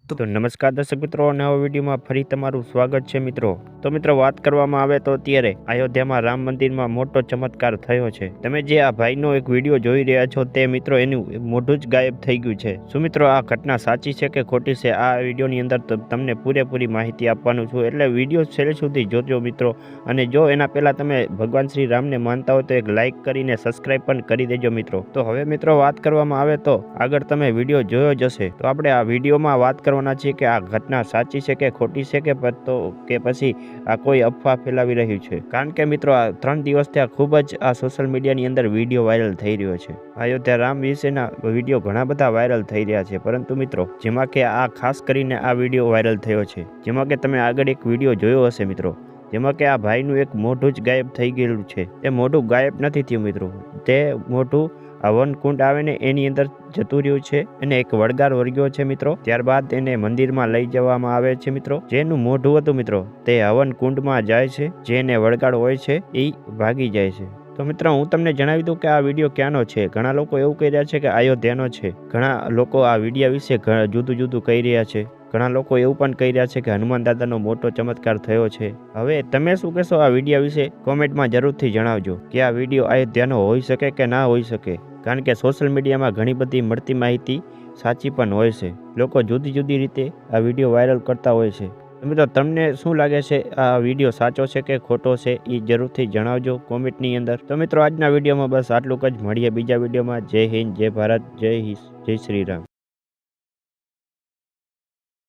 તો નમસ્કાર દર્શક મિત્રો, નવા વિડીયોમાં ફરી તમારું સ્વાગત છે મિત્રો. તો મિત્રો, વાત કરવામાં આવે તો અત્યારે અયોધ્યામાં રામ મંદિરમાં મોટો ચમત્કાર થયો છે. તમે જે આ ભાઈનો એક વિડીયો જોઈ રહ્યા છો તે મિત્રો એનું મોઢું જ ગાયબ થઈ ગયું છે. શું મિત્રો આ ઘટના સાચી છે કે ખોટી છે? આ વિડીયોની અંદર તમને પૂરેપૂરી માહિતી આપવાનું છું, એટલે વિડીયો છેલ્લે સુધી જોજો મિત્રો. અને જો એના પહેલા તમે ભગવાન શ્રી રામને માનતા હોય તો એક લાઇક કરીને સબસ્ક્રાઇબ પણ કરી દેજો મિત્રો. તો હવે મિત્રો વાત કરવામાં આવે તો આગળ તમે વિડીયો જોયો જ હશે, તો આપણે આ વિડીયોમાં વાત કરવાના છીએ કે આ ઘટના સાચી છે કે ખોટી છે કે પછી આ કોઈ અફવા ફેલાવી રહ્યું છે. કારણ કે મિત્રો આ 3 દિવસથી આ ખૂબ જ આ સોશિયલ મીડિયાની અંદર વિડીયો વાયરલ થઈ રહ્યો છે. અયોધ્યા રામ વિશેના વિડીયો ઘણા બધા વાયરલ થઈ રહ્યા છે, પરંતુ મિત્રો જેમાં કે આ ખાસ કરીને આ વિડીયો વાયરલ થયો છે, જેમાં કે તમે આગળ એક વિડીયો જોયો હશે મિત્રો, જેમાં કે આ ભાઈનું એક મોઢું જ ગાયબ થઈ ગયેલું છે. એ મોઢું ગાયબ નથી થયું મિત્રો, તે મોઢું હવન કુંડ આવે ને એની અંદર જતું રહ્યું છે અને એક વળગાર વર્ગ્યો છે મિત્રો. ત્યારબાદ એને મંદિરમાં લઈ જવામાં આવે છે મિત્રો. જેનું મોઢું હતું મિત્રો તે હવન કુંડમાં જાય છે, જેને વળગાડ હોય છે એ ભાગી જાય છે. તો મિત્રો હું તમને જણાવી દઉં કે આ વિડીયો ક્યાંનો છે. ઘણા લોકો એવું કહી રહ્યા છે કે અયોધ્યાનો છે. ઘણા લોકો આ વિડીયો વિશે જુદું જુદું કહી રહ્યા છે. ઘણા લોકો એવું પણ કહી રહ્યા છે કે હનુમાન દાદાનો મોટો ચમત્કાર થયો છે. હવે તમે શું કહેશો આ વિડીયો વિશે? કોમેન્ટમાં જરૂરથી જણાવજો કે આ વિડીયો અયોધ્યાનો હોઈ શકે કે ના હોઈ શકે. કારણ કે સોશિયલ મીડિયામાં ઘણી બધી મળતી માહિતી સાચી પણ હોય છે. લોકો જુદી જુદી રીતે આ વિડીયો વાયરલ કરતા હોય છે. મિત્રો તમને શું લાગે છે, આ વિડીયો સાચો છે કે ખોટો છે એ જરૂરથી જણાવજો કોમેન્ટની અંદર. તો મિત્રો આજના વિડીયોમાં બસ આટલું જ. મળીએ બીજા વિડીયોમાં. જય હિન્દ, જય ભારત, જય શ્રી રામ.